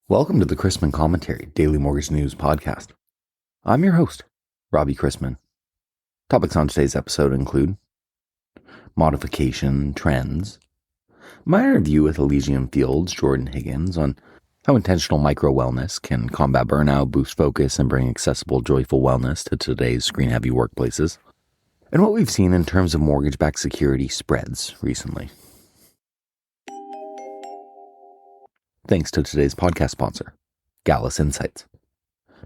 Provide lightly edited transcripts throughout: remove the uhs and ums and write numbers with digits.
Welcome to the Chrisman Commentary Daily Mortgage News Podcast. I'm your host, Rob Chrisman. Topics on today's episode include modification trends, my interview with Elysian Fields Jordan Higgins on how intentional micro-wellness can combat burnout, boost focus, and bring accessible, joyful wellness to today's screen-heavy workplaces, and what we've seen in terms of mortgage-backed security spreads recently. Thanks to today's podcast sponsor, Gallus Insights.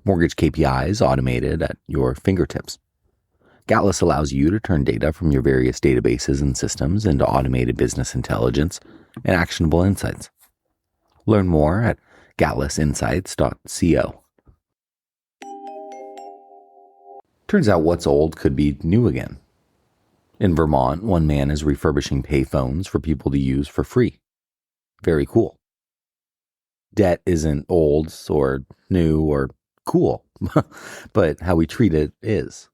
Mortgage KPIs automated at your fingertips. Gallus allows you to turn data from your various databases and systems into automated business intelligence and actionable insights. Learn more at gallusinsights.co. Turns out what's old could be new again. In Vermont, one man is refurbishing payphones for people to use for free. Very cool. Debt isn't old or new or cool, but how we treat it is.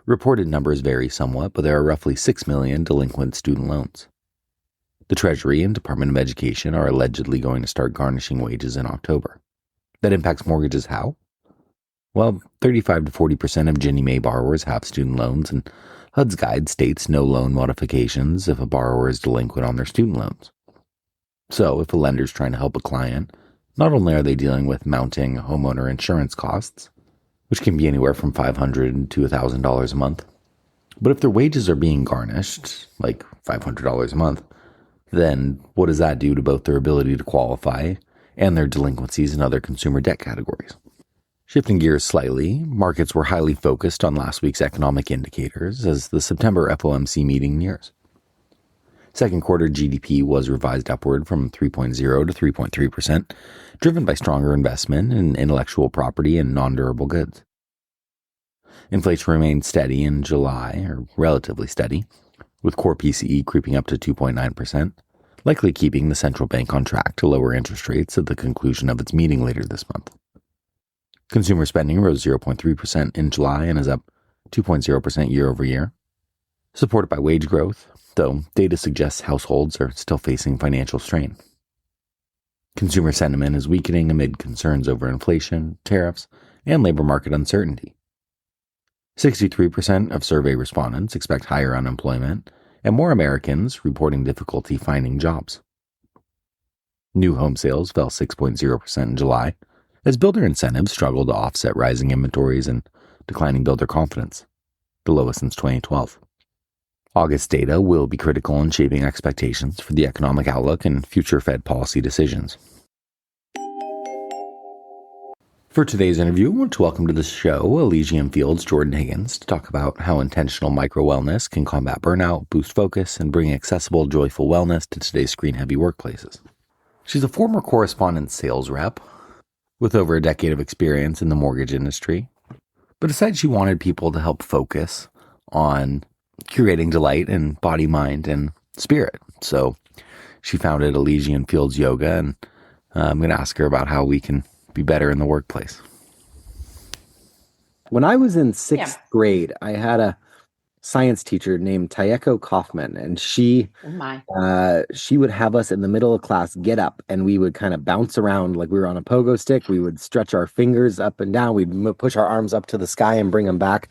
Reported numbers vary somewhat, but there are roughly 6 million delinquent student loans. The Treasury and Department of Education are allegedly going to start garnishing wages in October. That impacts mortgages how? Well, 35 to 40% of Ginnie Mae borrowers have student loans, and HUD's guide states no loan modifications if a borrower is delinquent on their student loans. So, if a lender's trying to help a client, not only are they dealing with mounting homeowner insurance costs, which can be anywhere from $500 to $1,000 a month, but if their wages are being garnished, like $500 a month, then what does that do to both their ability to qualify and their delinquencies in other consumer debt categories? Shifting gears slightly, markets were highly focused on last week's economic indicators as the September FOMC meeting nears. Second quarter GDP was revised upward from 3.0 to 3.3%, driven by stronger investment in intellectual property and non-durable goods. Inflation remained steady in July, or relatively steady, with core PCE creeping up to 2.9%, likely keeping the central bank on track to lower interest rates at the conclusion of its meeting later this month. Consumer spending rose 0.3% in July and is up 2.0% year over year, supported by wage growth, though data suggests households are still facing financial strain. Consumer sentiment is weakening amid concerns over inflation, tariffs, and labor market uncertainty. 63% of survey respondents expect higher unemployment, and more Americans reporting difficulty finding jobs. New home sales fell 6.0% in July, as builder incentives struggled to offset rising inventories and declining builder confidence, the lowest since 2012. August data will be critical in shaping expectations for the economic outlook and future Fed policy decisions. For today's interview, I want to welcome to the show Elysian Fields Jordan Higgins to talk about how intentional micro-wellness can combat burnout, boost focus, and bring accessible, joyful wellness to today's screen-heavy workplaces. She's a former correspondent sales rep with over a decade of experience in the mortgage industry, but decided she wanted people to help focus on curating delight in body, mind, and spirit. So she founded Elysian Fields Yoga, and I'm going to ask her about how we can be better in the workplace. When I was in sixth grade, I had a science teacher named Tayeko Kaufman, and she would have us in the middle of class get up, and we would kind of bounce around like we were on a pogo stick. We would stretch our fingers up and down. We'd push our arms up to the sky and bring them back,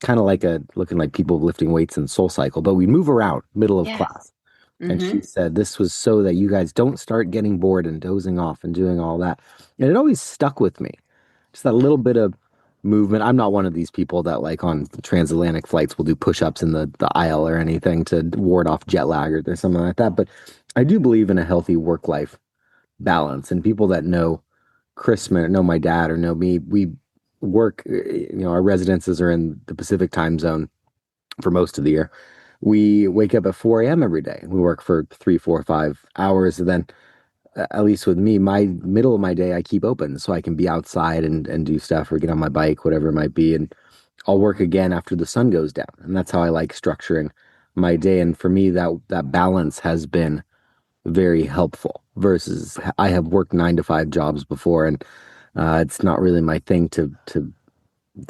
kind of like looking like people lifting weights in Soul Cycle, but we move around middle of class. Mm-hmm. And she said this was so that you guys don't start getting bored and dozing off and doing all that. And it always stuck with me. Just that little bit of movement. I'm not one of these people that like on transatlantic flights will do push-ups in the aisle or anything to ward off jet lag or something like that. But I do believe in a healthy work-life balance. And people that know Chrisman, know my dad or know me, we work, our residences are in the Pacific time zone for most of the year. We wake up at 4 a.m. every day. We work for 3, 4, 5 hours. And then, at least with me, my middle of my day, I keep open so I can be outside and do stuff or get on my bike, whatever it might be. And I'll work again after the sun goes down. And that's how I like structuring my day. And for me, that balance has been very helpful versus I have worked 9 to 5 jobs before, and it's not really my thing to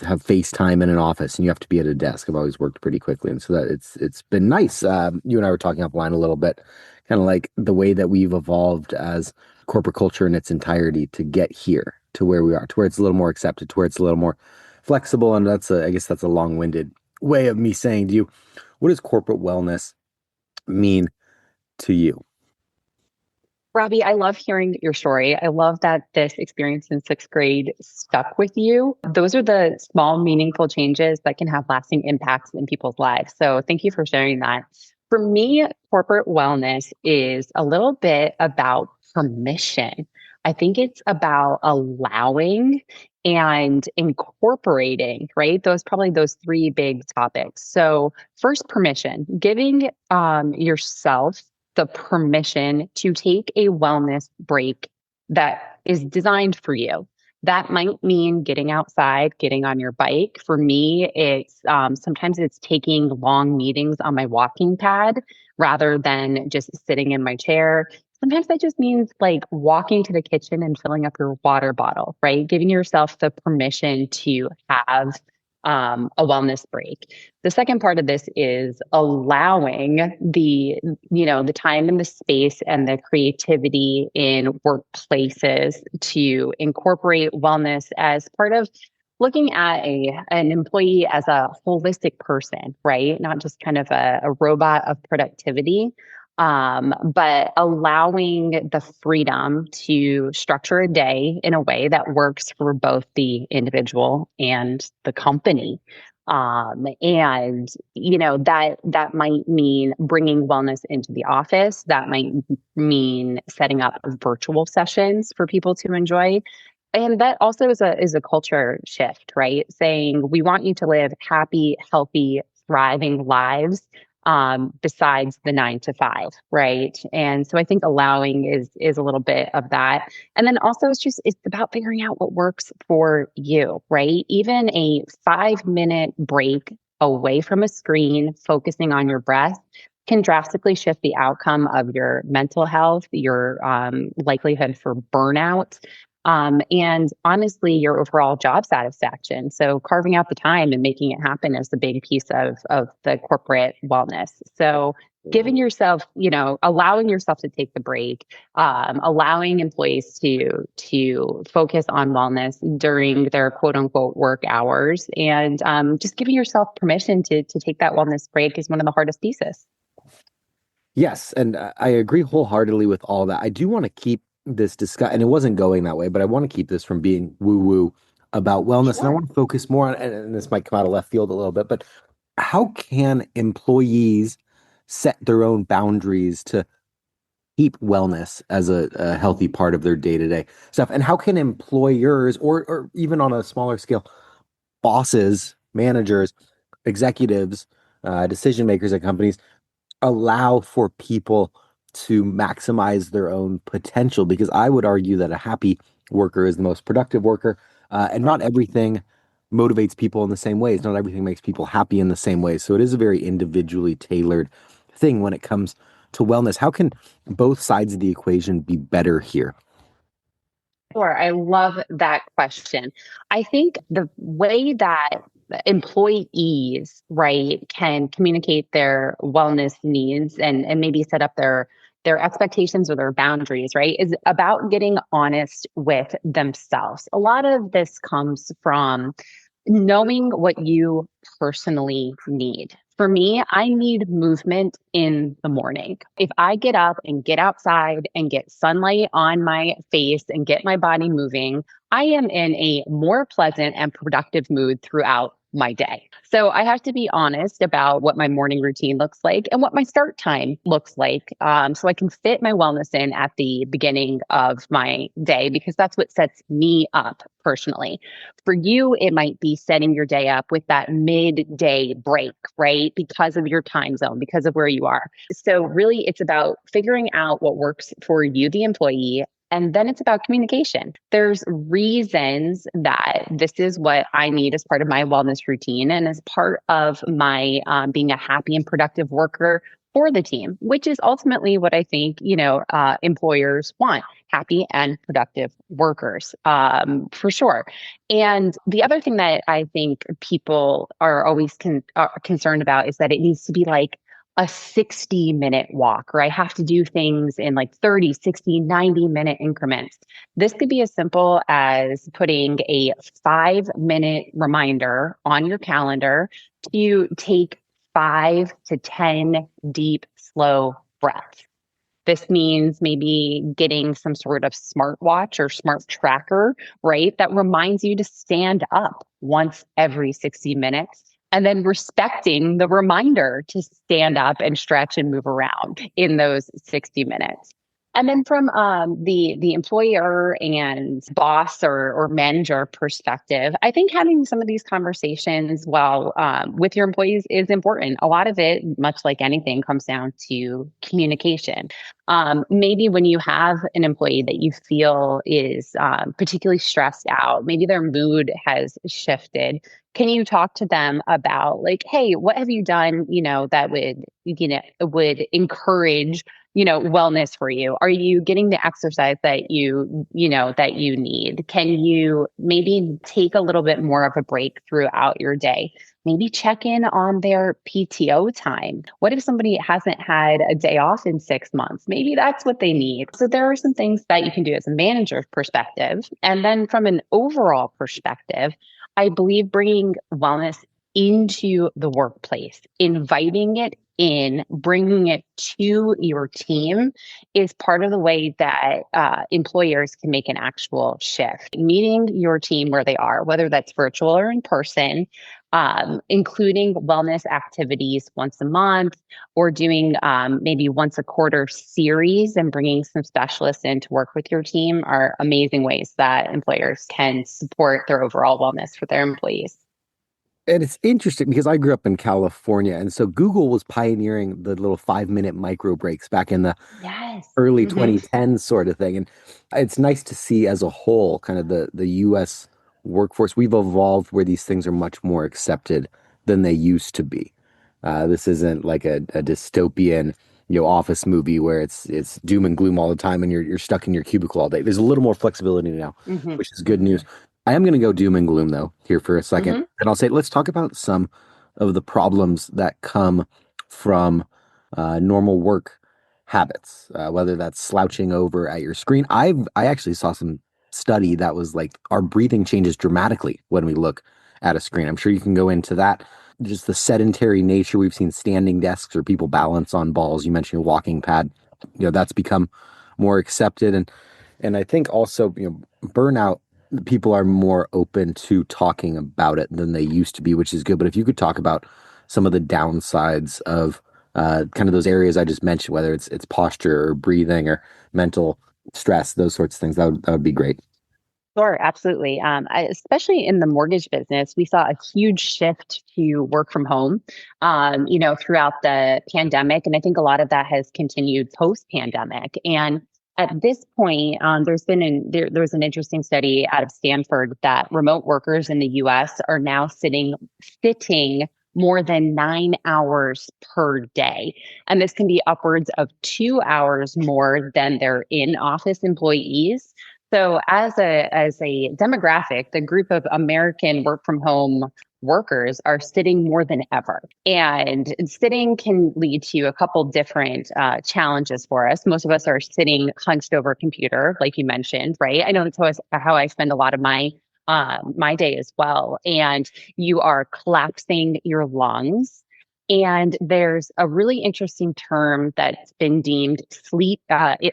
have FaceTime in an office and you have to be at a desk. I've always worked pretty quickly, and so that it's been nice. You and I were talking offline a little bit, kind of like the way that we've evolved as corporate culture in its entirety to get here to where we are, to where it's a little more accepted, to where it's a little more flexible. And I guess that's a long-winded way of me saying to you, what does corporate wellness mean to you? Robbie, I love hearing your story. I love that this experience in sixth grade stuck with you. Those are the small, meaningful changes that can have lasting impacts in people's lives. So thank you for sharing that. For me, corporate wellness is a little bit about permission. I think it's about allowing and incorporating, right? Those three big topics. So first, permission, giving yourself the permission to take a wellness break that is designed for you. That might mean getting outside, getting on your bike. For me, it's sometimes it's taking long meetings on my walking pad rather than just sitting in my chair. Sometimes that just means like walking to the kitchen and filling up your water bottle, right? Giving yourself the permission to have a wellness break. The second part of this is allowing the time and the space and the creativity in workplaces to incorporate wellness as part of looking at an employee as a holistic person, right? Not just kind of a robot of productivity, but allowing the freedom to structure a day in a way that works for both the individual and the company. And that might mean bringing wellness into the office. That might mean setting up virtual sessions for people to enjoy. And that also is a culture shift, right? Saying we want you to live happy, healthy, thriving lives besides the 9 to 5, right? And so I think allowing is a little bit of that. And then also it's about figuring out what works for you, right? Even a 5-minute break away from a screen, focusing on your breath can drastically shift the outcome of your mental health, your likelihood for burnout, and honestly, your overall job satisfaction. So carving out the time and making it happen is the big piece of the corporate wellness. So giving yourself, allowing yourself to take the break, allowing employees to focus on wellness during their quote unquote work hours, and just giving yourself permission to take that wellness break is one of the hardest pieces. Yes, and I agree wholeheartedly with all that. I do want to keep this discuss, and it wasn't going that way, but I want to keep this from being woo-woo about wellness, and I want to focus more on, and this might come out of left field a little bit, but how can employees set their own boundaries to keep wellness as a healthy part of their day-to-day stuff? And how can employers, or even on a smaller scale, bosses, managers, executives, decision makers at companies allow for people to maximize their own potential? Because I would argue that a happy worker is the most productive worker, and not everything motivates people in the same ways. Not everything makes people happy in the same way. So it is a very individually tailored thing when it comes to wellness. How can both sides of the equation be better here? Sure. I love that question. I think the way that employees, right, can communicate their wellness needs and maybe set up their expectations or their boundaries, right, is about getting honest with themselves. A lot of this comes from knowing what you personally need. For me, I need movement in the morning. If I get up and get outside and get sunlight on my face and get my body moving, I am in a more pleasant and productive mood throughout my day. So I have to be honest about what my morning routine looks like and what my start time looks like, so I can fit my wellness in at the beginning of my day, because that's what sets me up personally. For you, it might be setting your day up with that midday break, right? Because of your time zone, because of where you are. So really, it's about figuring out what works for you, the employee. And then it's about communication. There's reasons that this is what I need as part of my wellness routine and as part of my being a happy and productive worker for the team, which is ultimately what I think, employers want: happy and productive workers, for sure. And the other thing that I think people are always concerned about is that it needs to be like a 60-minute walk, or I have to do things in like 30, 60, 90-minute increments. This could be as simple as putting a 5-minute reminder on your calendar to take 5 to 10 deep, slow breaths. This means maybe getting some sort of smartwatch or smart tracker, right? That reminds you to stand up once every 60 minutes, and then respecting the reminder to stand up and stretch and move around in those 60 minutes. And then from the employer and boss or manager perspective, I think having some of these conversations with your employees is important. A lot of it, much like anything, comes down to communication. Maybe when you have an employee that you feel is particularly stressed out, maybe their mood has shifted. Can you talk to them about like, hey, what have you done, that would encourage wellness for you? Are you getting the exercise that that you need? Can you maybe take a little bit more of a break throughout your day? Maybe check in on their PTO time. What if somebody hasn't had a day off in 6 months? Maybe that's what they need. So there are some things that you can do as a manager perspective. And then from an overall perspective, I believe bringing wellness into the workplace, inviting it in, bringing it to your team is part of the way that employers can make an actual shift. Meeting your team where they are, whether that's virtual or in person, including wellness activities once a month or doing maybe once a quarter series and bringing some specialists in to work with your team are amazing ways that employers can support their overall wellness for their employees. And it's interesting because I grew up in California, and so Google was pioneering the little 5-minute micro breaks back in the early 2010s sort of thing. And it's nice to see as a whole, kind of the US workforce, we've evolved where these things are much more accepted than they used to be. This isn't like a dystopian, office movie where it's doom and gloom all the time and you're stuck in your cubicle all day. There's a little more flexibility now, which is good news. I am going to go doom and gloom though here for a second, and I'll say let's talk about some of the problems that come from normal work habits, whether that's slouching over at your screen. I actually saw some study that was like our breathing changes dramatically when we look at a screen. I'm sure you can go into that. Just the sedentary nature. We've seen standing desks or people balance on balls. You mentioned your walking pad. That's become more accepted, and I think also burnout. People are more open to talking about it than they used to be, which is good. But if you could talk about some of the downsides of kind of those areas I just mentioned, whether it's posture or breathing or mental stress, those sorts of things, that would be great. Sure, absolutely. Especially in the mortgage business, we saw a huge shift to work from home, throughout the pandemic. And I think a lot of that has continued post-pandemic. And at this point, there's an interesting study out of Stanford that remote workers in the U.S. are now sitting more than 9 hours per day. And this can be upwards of 2 hours more than their in-office employees. So as a demographic, the group of American work from home workers are sitting more than ever. And sitting can lead to a couple different challenges for us. Most of us are sitting hunched over a computer, like you mentioned, right? I know that's how I spend a lot of my day as well. And you are collapsing your lungs. And there's a really interesting term that's been deemed sleep apnea,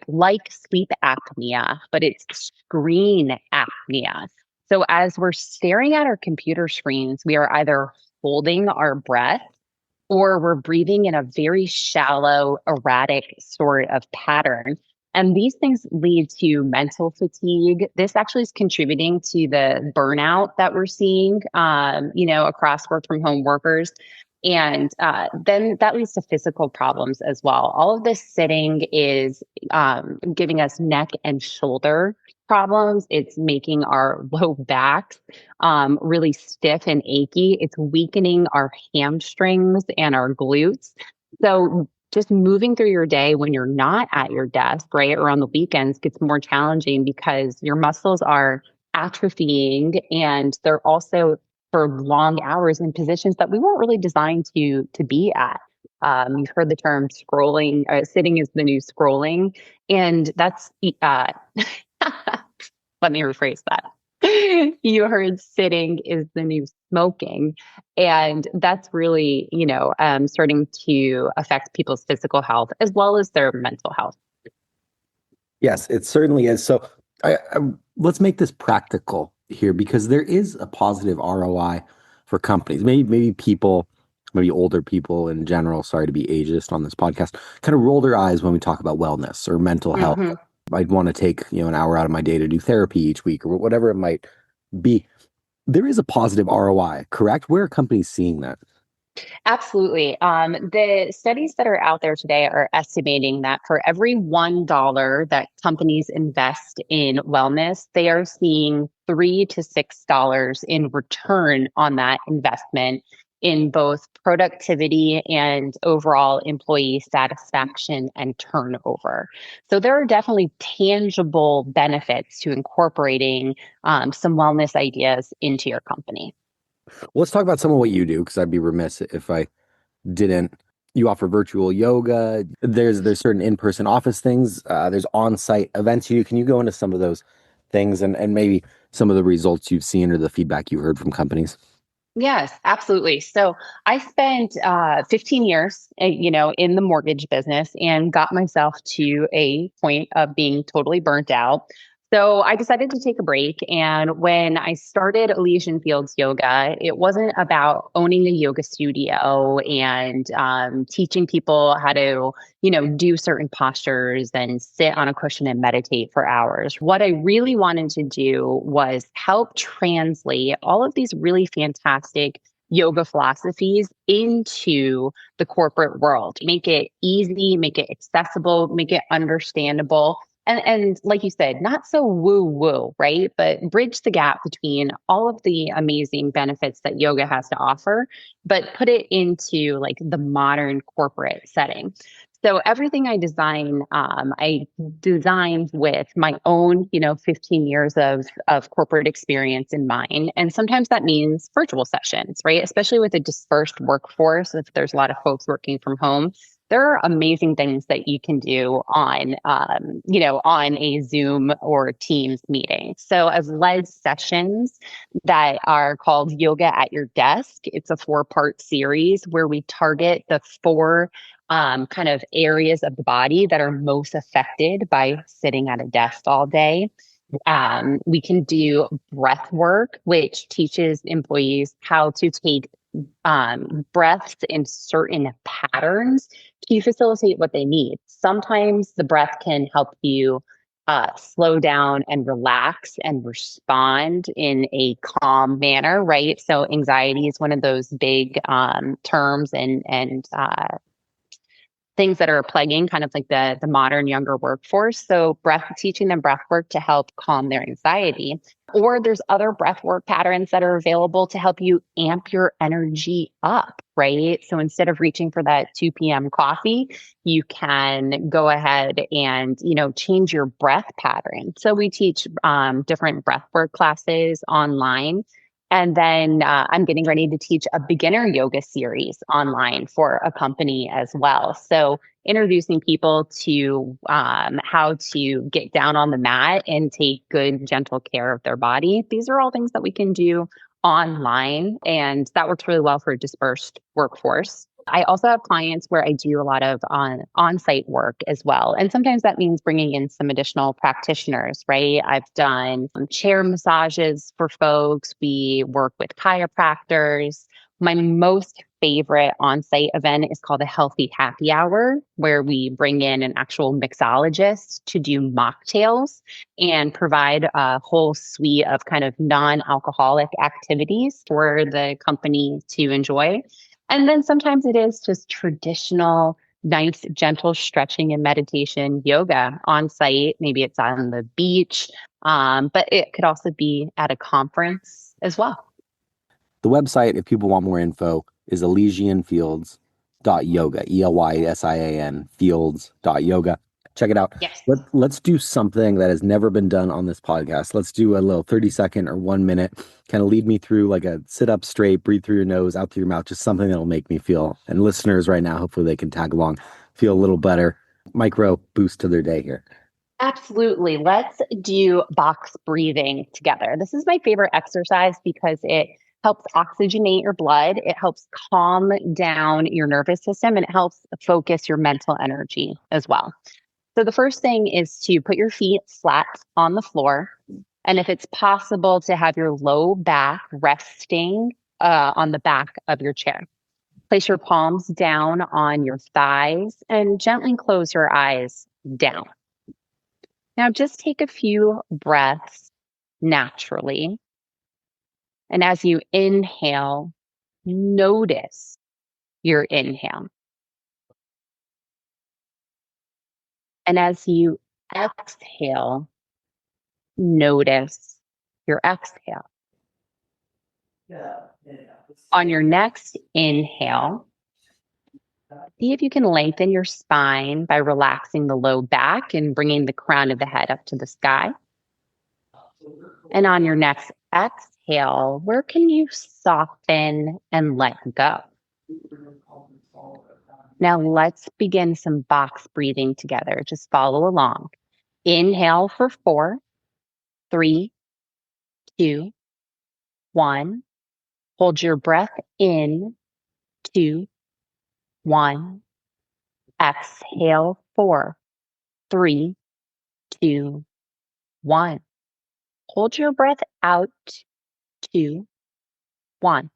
but it's screen apnea. So as we're staring at our computer screens, we are either holding our breath or we're breathing in a very shallow, erratic sort of pattern. And these things lead to mental fatigue. This actually is contributing to the burnout that we're seeing, across work from home workers. And then that leads to physical problems as well. All of this sitting is giving us neck and shoulder problems. It's making our low backs really stiff and achy. It's weakening our hamstrings and our glutes. So just moving through your day when you're not at your desk, right, or on the weekends gets more challenging because your muscles are atrophying and they're also for long hours in positions that we weren't really designed to be at. You've heard the term scrolling, sitting is the new scrolling. And that's, let me rephrase that. You heard sitting is the new smoking. And that's really, starting to affect people's physical health as well as their mental health. Yes, it certainly is. So let's make this practical here, because there is a positive ROI for companies. Maybe people, maybe older people in general, sorry to be ageist on this podcast, kind of roll their eyes when we talk about wellness or mental health. I'd want to take, an hour out of my day to do therapy each week or whatever it might be. There is a positive ROI, correct? Where are companies seeing that? Absolutely. The studies that are out there today are estimating that for every $1 that companies invest in wellness, they are seeing $3 to $6 in return on that investment in both productivity and overall employee satisfaction and turnover. So there are definitely tangible benefits to incorporating some wellness ideas into your company. Let's talk about some of what you do, because I'd be remiss if I didn't. You offer virtual yoga. There's certain in-person office things. There's on-site events. Can you go into some of those things and maybe some of the results you've seen or the feedback you've heard from companies? Yes, absolutely. So I spent 15 years, in the mortgage business and got myself to a point of being totally burnt out. So I decided to take a break. And when I started Elysian Fields Yoga, it wasn't about owning a yoga studio and teaching people how to, do certain postures and sit on a cushion and meditate for hours. What I really wanted to do was help translate all of these really fantastic yoga philosophies into the corporate world, make it easy, make it accessible, make it understandable. And like you said, not so woo-woo, right? But bridge the gap between all of the amazing benefits that yoga has to offer, but put it into like the modern corporate setting. So everything I designed with my own, 15 years of corporate experience in mind. And sometimes that means virtual sessions, right? Especially with a dispersed workforce, if there's a lot of folks working from home. There are amazing things that you can do on a Zoom or Teams meeting. So I've led sessions that are called Yoga at Your Desk. It's a 4-part series where we target the 4 kind of areas of the body that are most affected by sitting at a desk all day. We can do breath work, which teaches employees how to take breaths in certain patterns to facilitate what they need. Sometimes the breath can help you slow down and relax and respond in a calm manner, right? So anxiety is one of those big terms and things that are plaguing kind of like the modern younger workforce. So teaching them breath work to help calm their anxiety. Or there's other breath work patterns that are available to help you amp your energy up, right? So instead of reaching for that 2 p.m. coffee, you can go ahead and, change your breath pattern. So we teach different breath work classes online. And then I'm getting ready to teach a beginner yoga series online for a company as well. So introducing people to how to get down on the mat and take good, gentle care of their body. These are all things that we can do online, and that works really well for a dispersed workforce. I also have clients where I do a lot of on-site work as well. And sometimes that means bringing in some additional practitioners, right? I've done chair massages for folks. We work with chiropractors. My most favorite on-site event is called a Healthy Happy Hour, where we bring in an actual mixologist to do mocktails and provide a whole suite of kind of non-alcoholic activities for the company to enjoy. And then sometimes it is just traditional, nice, gentle stretching and meditation yoga on site. Maybe it's on the beach, but it could also be at a conference as well. The website, if people want more info, is elysianfields.yoga, ELYSIAN, fields.yoga. check it out. Yes. Let's do something that has never been done on this podcast. Let's do a little 30-second or 1 minute, kind of lead me through like a sit up straight, breathe through your nose, out through your mouth, just something that'll make me feel, and listeners right now, hopefully they can tag along, feel a little better, micro boost to their day here. Absolutely. Let's do box breathing together. This is my favorite exercise because it helps oxygenate your blood. It helps calm down your nervous system, and it helps focus your mental energy as well. So the first thing is to put your feet flat on the floor. And if it's possible, to have your low back resting on the back of your chair. Place your palms down on your thighs and gently close your eyes down. Now just take a few breaths naturally. And as you inhale, notice your inhale. And as you exhale, notice your exhale. On your next inhale, see if you can lengthen your spine by relaxing the low back and bringing the crown of the head up to the sky. And on your next exhale, where can you soften and let go? Now let's begin some box breathing together. Just follow along. Inhale for 4, 3, 2, 1. Hold your breath in, 2, 1. Exhale, 4, 3, 2, 1. Hold your breath out, 2, 1.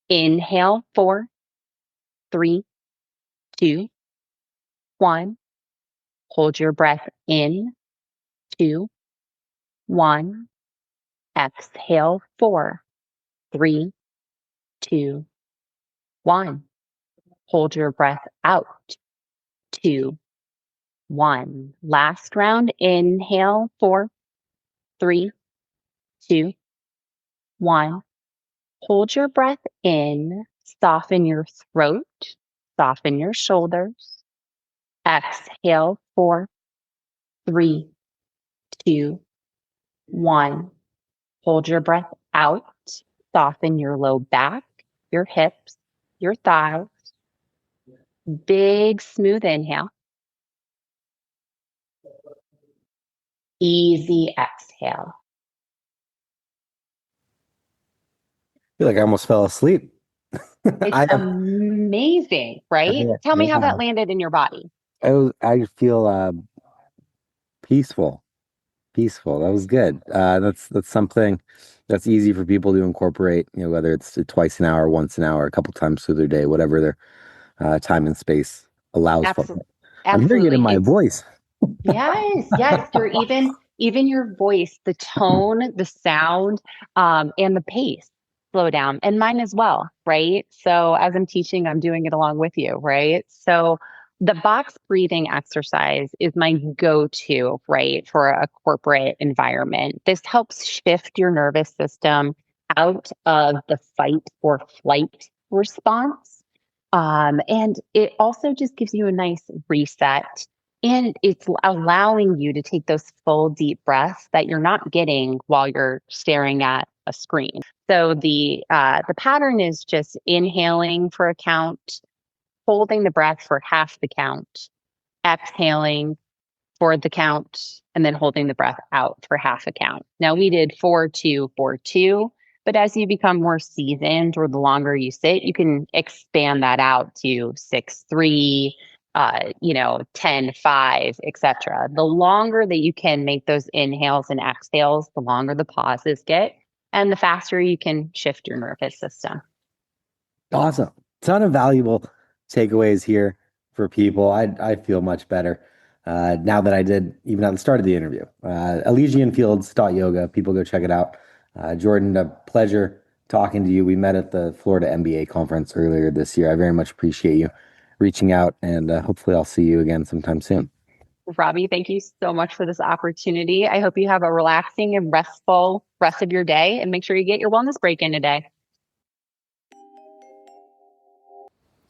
Inhale, 4, 3, 2, 1. Hold your breath in, 2, 1. Exhale, 4, 3, 2, 1. Hold your breath out, 2, 1. Last round. Inhale, 4, 3, 2, 1. Hold your breath in. Soften your throat. Soften your shoulders. Exhale, 4, 3, 2, 1. Hold your breath out. Soften your low back, your hips, your thighs. Big, smooth inhale. Easy exhale. I feel like I almost fell asleep. It's amazing, right? Tell me how that landed in your body. I feel peaceful. Peaceful. That was good. That's something that's easy for people to incorporate, whether it's twice an hour, once an hour, a couple times through their day, whatever their time and space allows for. I'm hearing it in my voice. Yes. Or even your voice, the tone, the sound, and the pace slow down, and mine as well, right? So as I'm teaching, I'm doing it along with you, right? So the box breathing exercise is my go-to, right, for a corporate environment. This helps shift your nervous system out of the fight or flight response. And it also just gives you a nice reset. And it's allowing you to take those full deep breaths that you're not getting while you're staring at a screen. So the pattern is just inhaling for a count, holding the breath for half the count, exhaling for the count, and then holding the breath out for half a count. Now we did 4, 2, 4, 2. But as you become more seasoned, or the longer you sit, you can expand that out to 6, 3, 10, 5, etc. The longer that you can make those inhales and exhales, the longer the pauses get, and the faster you can shift your nervous system. Awesome. Ton of valuable takeaways here for people. I feel much better now that I did, even at the start of the interview. Elysian Fields Yoga. People go check it out. Jordan, a pleasure talking to you. We met at the Florida MBA conference earlier this year. I very much appreciate you reaching out, and hopefully I'll see you again sometime soon. Robbie, thank you so much for this opportunity. I hope you have a relaxing and restful rest of your day, and make sure you get your wellness break in today.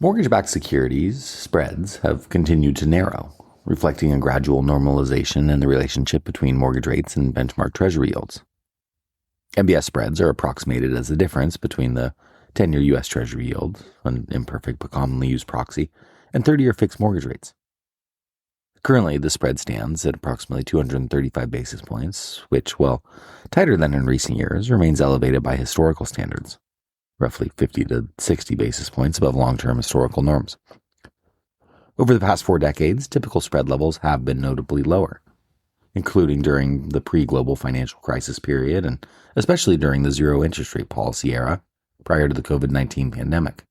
Mortgage-backed securities spreads have continued to narrow, reflecting a gradual normalization in the relationship between mortgage rates and benchmark treasury yields. MBS spreads are approximated as the difference between the 10-year U.S. Treasury yield, an imperfect but commonly used proxy, and 30-year fixed mortgage rates. Currently, the spread stands at approximately 235 basis points, which, while tighter than in recent years, remains elevated by historical standards, roughly 50 to 60 basis points above long-term historical norms. Over the past 4 decades, typical spread levels have been notably lower, including during the pre-global financial crisis period and especially during the zero interest rate policy era prior to the COVID-19 pandemic.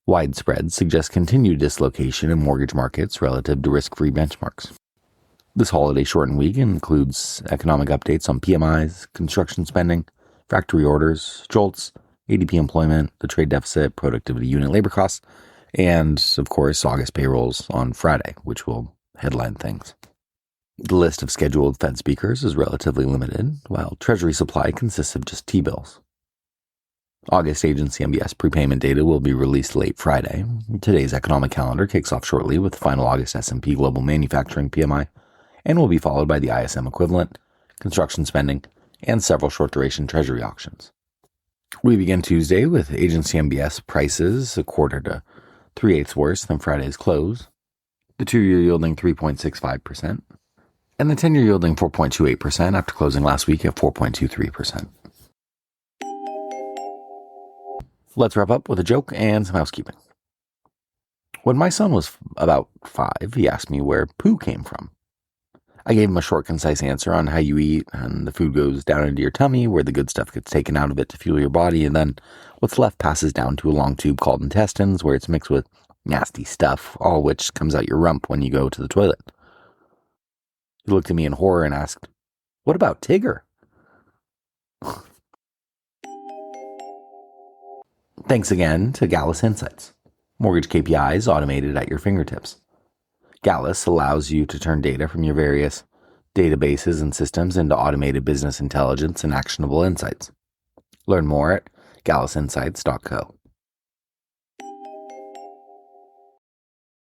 Wide spreads suggest continued dislocation in mortgage markets relative to risk-free benchmarks. This holiday-shortened week includes economic updates on PMIs, construction spending, factory orders, JOLTS, ADP employment, the trade deficit, productivity unit labor costs, and, of course, August payrolls on Friday, which will headline things. The list of scheduled Fed speakers is relatively limited, while Treasury supply consists of just T-bills. August agency MBS prepayment data will be released late Friday. Today's economic calendar kicks off shortly with the final August S&P Global Manufacturing PMI, and will be followed by the ISM equivalent, construction spending, and several short-duration Treasury auctions. We begin Tuesday with agency MBS prices a quarter to 3/8 worse than Friday's close, the 2-year yielding 3.65%, and the 10-year yielding 4.28% after closing last week at 4.23%. Let's wrap up with a joke and some housekeeping. When my son was about 5, he asked me where poo came from. I gave him a short, concise answer on how you eat, and the food goes down into your tummy, where the good stuff gets taken out of it to fuel your body, and then what's left passes down to a long tube called intestines, where it's mixed with nasty stuff, all which comes out your rump when you go to the toilet. He looked at me in horror and asked, "What about Tigger?" Thanks again to Gallus Insights, mortgage KPIs automated at your fingertips. Gallus allows you to turn data from your various databases and systems into automated business intelligence and actionable insights. Learn more at gallusinsights.co.